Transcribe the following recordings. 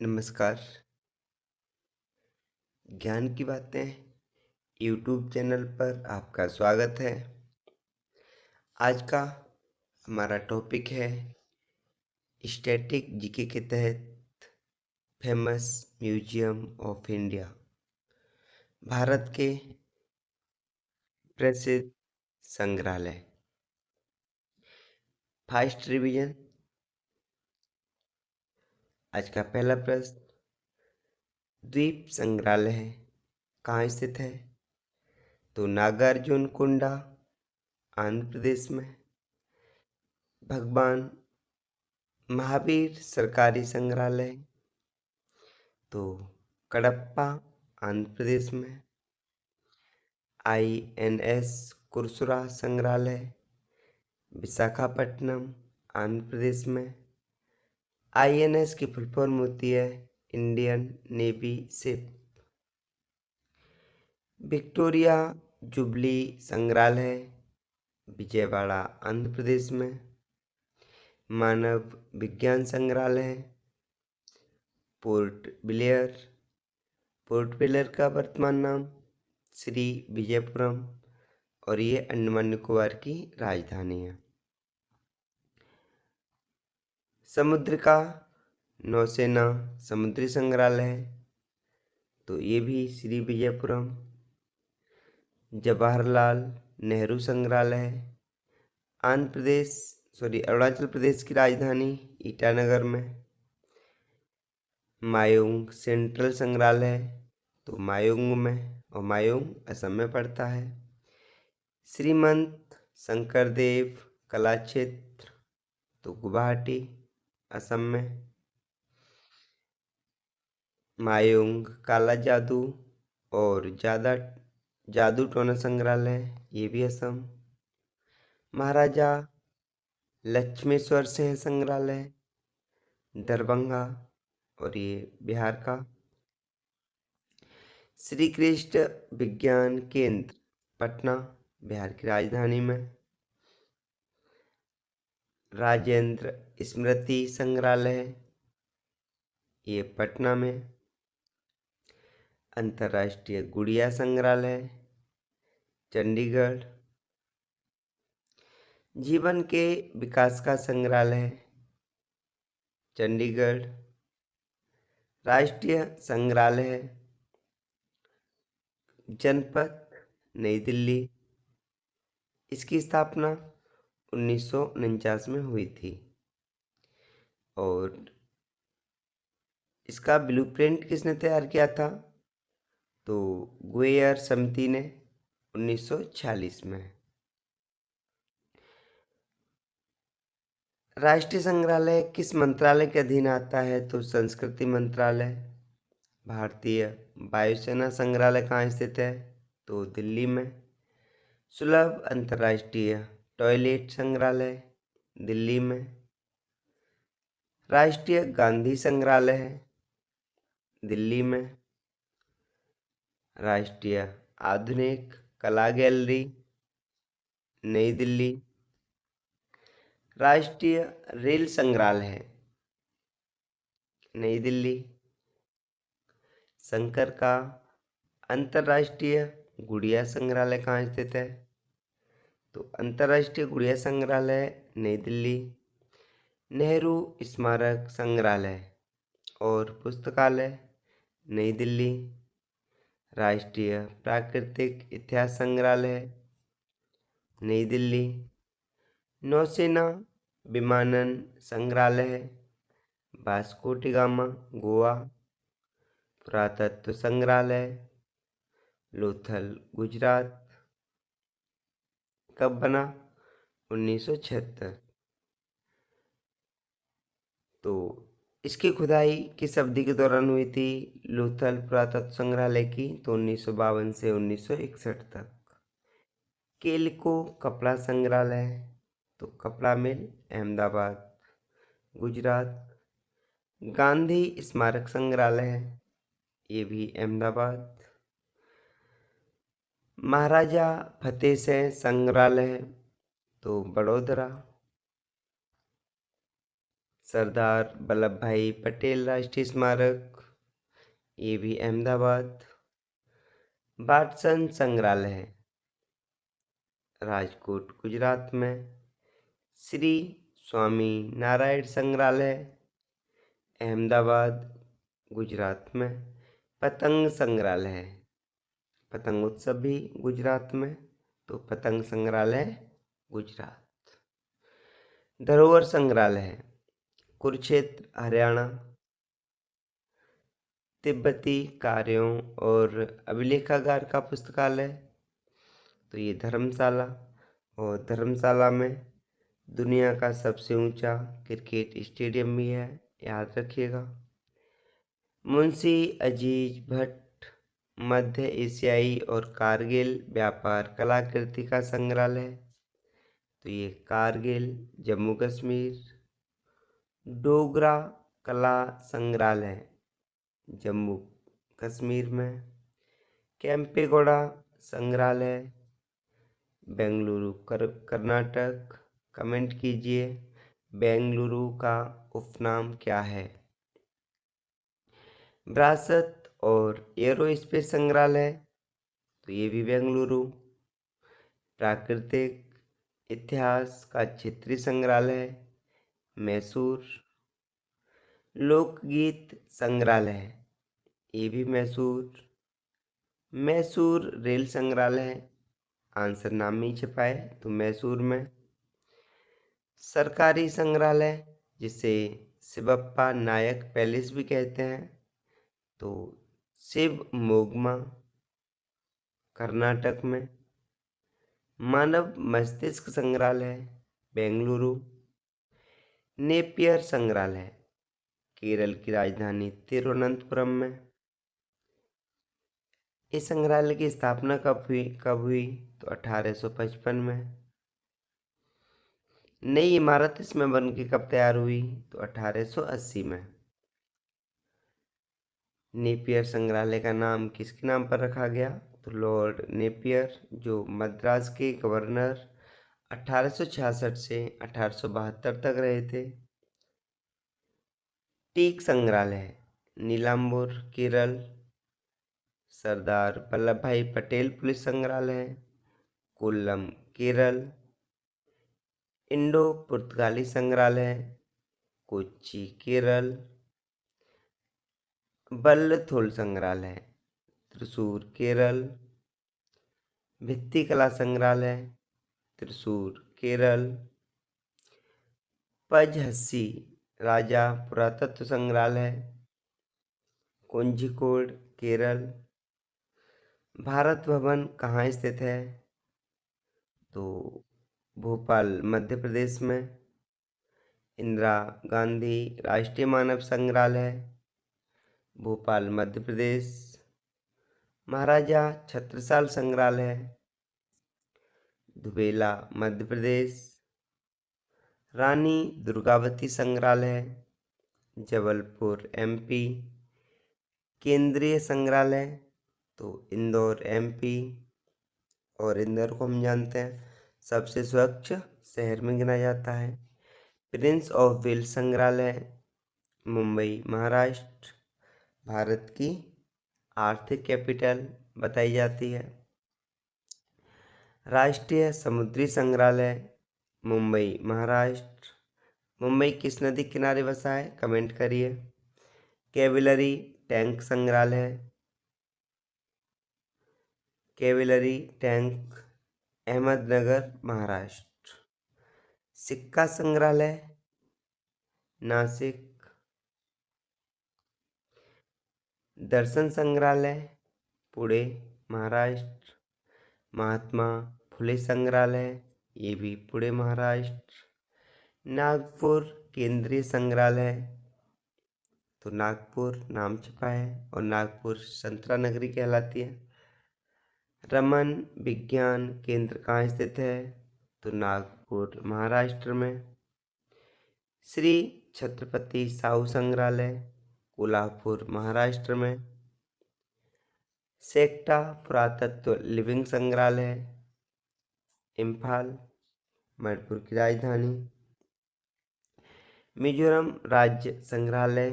नमस्कार। ज्ञान की बातें यूट्यूब चैनल पर आपका स्वागत है। आज का हमारा टॉपिक है स्टैटिक जीके के तहत famous museum of India, Bharat के प्रसिद्ध संग्रहालय। Fast revision. आज का पहला प्रश्न, द्वीप संग्रहालय कहाँ स्थित है? तो नागार्जुन कोंडा, आंध्र प्रदेश में। भगवान महावीर सरकारी संग्रहालय, तो कडप्पा, आंध्र प्रदेश में। INS कुरसुरा संग्रहालय, विशाखापट्टनम, आंध्र प्रदेश में। INS की फुल फॉर्म होती है Indian navy ship. Victoria jubilee संग्रहालय, विजयवाड़ा, आंध्र प्रदेश में। मानव विज्ञान संग्रहालय, पोर्ट ब्लेयर का वर्तमान नाम श्री विजयपुरम, और ये अंडमान निकोबार की राजधानी है। समुद्र का नौसेना समुद्री संग्रहालय, तो ये भी श्री विजयपुरम। जवाहरलाल नेहरू संग्रहालय, अरुणाचल प्रदेश की राजधानी ईटानगर में। मायोंग सेंट्रल संग्रहालय, तो मायोंग में, और मायोंग असम में पड़ता है। श्रीमंत शंकरदेव कला क्षेत्र, तो गुवाहाटी, असम में। मायोंग काला जादू और जादू टोना संग्रहालय, ये भी असम। महाराजा लक्ष्मेश्वर सिंह संग्रहालय, दरभंगा, और ये बिहार का। श्री कृष्ण विज्ञान केंद्र, पटना, बिहार की राजधानी में। राजेंद्र स्मृति संग्रहालय, ये पटना में। अंतर्राष्ट्रीय गुड़िया संग्रहालय, चंडीगढ़। जीवन के विकास का संग्रहालय, चंडीगढ़। राष्ट्रीय संग्रहालय जनपथ, नई दिल्ली। इसकी स्थापना 1949 में हुई थी, और इसका ब्लूप्रिंट किसने तैयार किया था? तो ग्वेयर समिति ने 1946 में। राष्ट्रीय संग्रहालय किस मंत्रालय के अधीन आता है? तो संस्कृति मंत्रालय। भारतीय वायुसेना संग्रहालय कहाँ स्थित है? तो दिल्ली में। सुलभ अंतर्राष्ट्रीय टॉयलेट संग्रहालय, दिल्ली में। राष्ट्रीय गांधी संग्रहालय है, दिल्ली में। राष्ट्रीय आधुनिक कला गैलरी, नई दिल्ली। राष्ट्रीय रेल संग्रहालय है, नई दिल्ली। शंकर का अंतर्राष्ट्रीय गुड़िया संग्रहालय कहाँ स्थित है? तो अंतर्राष्ट्रीय गुड़िया संग्रहालय, नई दिल्ली। नेहरू स्मारक संग्रहालय और पुस्तकालय, नई दिल्ली। राष्ट्रीय प्राकृतिक इतिहास संग्रहालय, नई दिल्ली। नौसेना विमानन संग्रहालय, वास्को डी गामा, गोवा। पुरातत्व संग्रहालय, लोथल, गुजरात। कब बना? 1976। तो इसकी खुदाई किस अवधि के दौरान हुई थी लोथल पुरातत्व संग्रहालय की? तो 1952 से 1961 तक। केलिको कपड़ा संग्रहालय, तो कपड़ा मिल, अहमदाबाद, गुजरात। गांधी स्मारक संग्रहालय है, ये भी अहमदाबाद। महाराजा फतेह सिंह संग्रहालय, तो बड़ोदरा। सरदार वल्लभ भाई पटेल राष्ट्रीय स्मारक, ये भी अहमदाबाद। वाटसन संग्रहालय, राजकोट गुजरात में। श्री स्वामी नारायण संग्रहालय, अहमदाबाद गुजरात में। पतंग संग्रहालय, पतंग उत्सव भी गुजरात में, तो पतंग संग्रहालय गुजरात। धरोहर संग्रहालय, कुरुक्षेत्र हरियाणा। तिब्बती कार्यों और अभिलेखागार का पुस्तकालय, तो ये धर्मशाला, और धर्मशाला में दुनिया का सबसे ऊंचा क्रिकेट स्टेडियम भी है, याद रखिएगा। मुंशी अजीज भट्ट मध्य एशियाई और कारगिल व्यापार कलाकृति का संग्रहालय, तो ये कारगिल जम्मू कश्मीर। डोगरा कला संग्रहालय, जम्मू कश्मीर में। केम्पेगौड़ा संग्रहालय, बेंगलुरु कर्नाटक। कमेंट कीजिए, बेंगलुरु का उपनाम क्या है। विरासत और एरोस्पेस संग्रहालय, तो ये भी बेंगलुरु। प्राकृतिक इतिहास का क्षेत्रीय संग्रहालय, मैसूर। लोकगीत संग्रहालय, ये भी मैसूर। मैसूर रेल संग्रहालय, आंसर नाम में ही छपा है, तो मैसूर में। सरकारी संग्रहालय, जिसे शिवप्पा नायक पैलेस भी कहते हैं, तो शिवमोग्गा कर्नाटक में। मानव मस्तिष्क संग्रहालय, बेंगलुरु। नेपियर संग्रहालय, केरल की राजधानी तिरुवनंतपुरम में। इस संग्रहालय की स्थापना कब हुई, तो 1855 में। नई इमारत इसमें बनके कब तैयार हुई, तो 1880 में। नेपियर संग्रहालय का नाम किसके नाम पर रखा गया, तो लॉर्ड नेपियर, जो मद्रास के गवर्नर 1866 से 1872 तक रहे थे। टीक संग्रहालय, नीलांबूर केरल। सरदार वल्लभ भाई पटेल पुलिस संग्रहालय, कोल्लम केरल। इंडो पुर्तगाली संग्रहालय, कोच्चि केरल। वल्लथोल संग्रहालय, त्रिशूर केरल। भित्तिकला संग्रहालय, त्रिशूर केरल। पजहस्सी राजा पुरातत्व संग्रहालय, कोझिकोड केरल। भारत भवन कहाँ स्थित है, तो भोपाल मध्य प्रदेश में। इंदिरा गांधी राष्ट्रीय मानव संग्रहालय, भोपाल मध्य प्रदेश। महाराजा छत्रसाल संग्रहालय, दुबेला मध्य प्रदेश। रानी दुर्गावती संग्रहालय, जबलपुर एमपी। केंद्रीय संग्रहालय, तो इंदौर एमपी। और इंदौर को हम जानते हैं सबसे स्वच्छ शहर में गिना जाता है। प्रिंस ऑफ वेल्स संग्रहालय, मुंबई महाराष्ट्र। भारत की आर्थिक कैपिटल बताई जाती है। राष्ट्रीय समुद्री संग्रहालय, मुंबई महाराष्ट्र। मुंबई किस नदी किनारे बसा है, कमेंट करिए। कैवेलरी टैंक संग्रहालय, कैवेलरी टैंक अहमदनगर महाराष्ट्र। सिक्का संग्रहालय, नासिक। दर्शन संग्रहालय, पुणे महाराष्ट्र। महात्मा फुले संग्रहालय, ये भी पुणे महाराष्ट्र। नागपुर केंद्रीय संग्रहालय, तो नागपुर नाम छपा है, और नागपुर संतरा नगरी कहलाती है। रमन विज्ञान केंद्र कहाँ स्थित है, तो नागपुर महाराष्ट्र में। श्री छत्रपति साहू संग्रहालय, कोल्हापुर महाराष्ट्र में। सेक्टा पुरातत्व लिविंग संग्रहालय, इम्फाल मणिपुर की राजधानी। मिजोरम राज्य संग्रहालय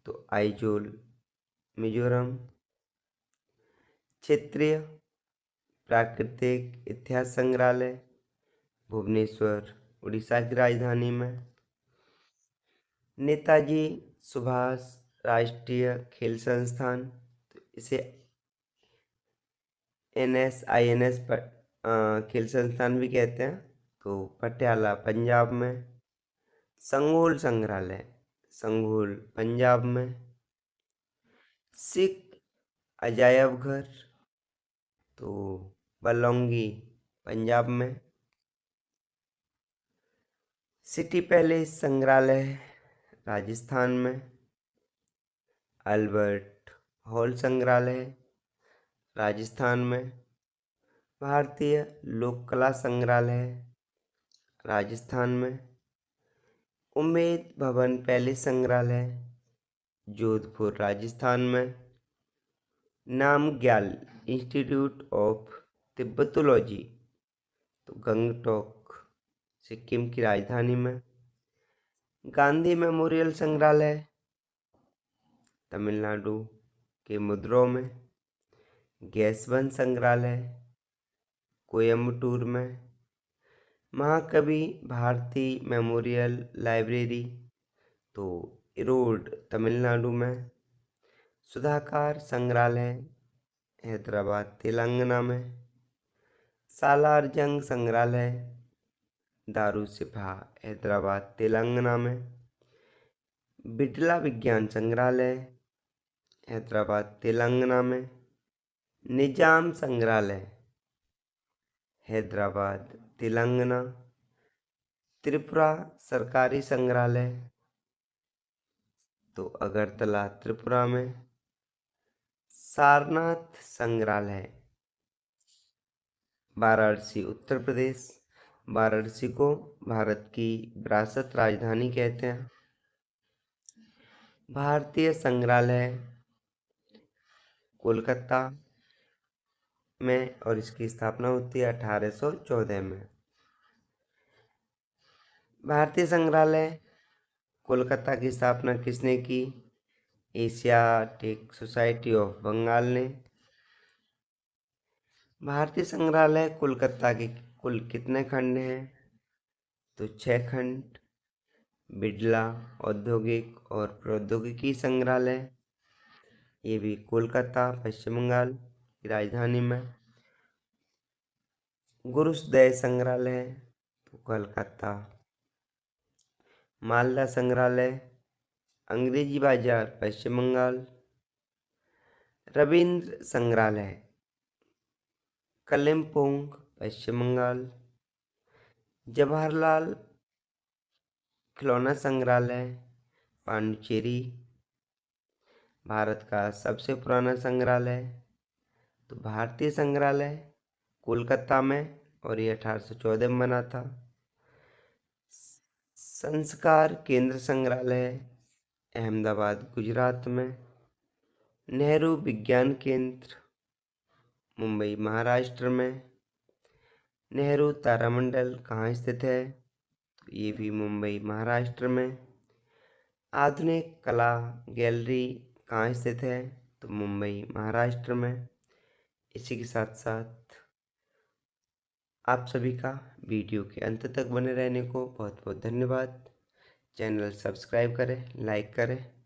तो आइजोल मिजोरम। क्षेत्रीय प्राकृतिक इतिहास संग्रहालय भुवनेश्वर उड़ीसा की राजधानी में। नेताजी सुभाष राष्ट्रीय खेल संस्थान तो इसे INS पर खेल संस्थान भी कहते हैं, तो पटियाला पंजाब में। संगोल संग्रहालय संगोल पंजाब में। सिख अजायब घर तो बलौंगी पंजाब में। सिटी पैलेस संग्रहालय राजस्थान में। अल्बर्ट हॉल संग्रहालय राजस्थान में। भारतीय लोक कला संग्रहालय राजस्थान में। उम्मेद भवन पैलेस संग्रहालय जोधपुर राजस्थान में। नामग्याल इंस्टीट्यूट ऑफ तिब्बतोलॉजी तो गंगटोक सिक्किम की राजधानी में। गांधी मेमोरियल संग्रहालय तमिलनाडु के मदुरै में। गैसवन संग्रहालय कोयम्बटूर में। महाकवि भारती मेमोरियल लाइब्रेरी तो इरोड तमिलनाडु में। सुधाकर संग्रहालय हैदराबाद तेलंगाना में। सालार जंग संग्रहालय दारुसिफा हैदराबाद तेलंगाना में। बिड़ला विज्ञान संग्रहालय हैदराबाद तेलंगाना में। निजाम संग्रहालय हैदराबाद तेलंगाना। त्रिपुरा सरकारी संग्रहालय तो अगरतला त्रिपुरा में। सारनाथ संग्रहालय वाराणसी उत्तर प्रदेश। वाराणसी को भारत की विरासत राजधानी कहते हैं। भारतीय संग्रहालय कोलकाता में और इसकी स्थापना होती है 1814 में। भारतीय संग्रहालय कोलकाता की स्थापना किसने की? एशियाटिक सोसाइटी ऑफ बंगाल ने। भारतीय संग्रहालय कोलकाता के कुल कितने खंड हैं? तो 6 खंड। बिड़ला औद्योगिक और प्रौद्योगिकी संग्रहालय ये भी कोलकाता पश्चिम बंगाल की राजधानी में। गुरुसदय संग्रहालय तो कोलकाता। मालदा संग्रहालय अंग्रेजी बाजार पश्चिम बंगाल। रविंद्र संग्रहालय कलिम्पोंग पश्चिम बंगाल। जवाहरलाल खिलौना संग्रहालय पांडिचेरी। भारत का सबसे पुराना संग्रहालय तो भारतीय संग्रहालय कोलकाता में और ये 1814 में बना था। संस्कार केंद्र संग्रहालय अहमदाबाद गुजरात में। नेहरू विज्ञान केंद्र मुंबई महाराष्ट्र में। नेहरू तारामंडल कहाँ स्थित है? तो ये भी मुंबई महाराष्ट्र में। आधुनिक कला गैलरी कहाँ स्थित है? तो मुंबई महाराष्ट्र में। इसी के साथ साथ आप सभी का वीडियो के अंत तक बने रहने को बहुत बहुत धन्यवाद। चैनल सब्सक्राइब करें, लाइक करें।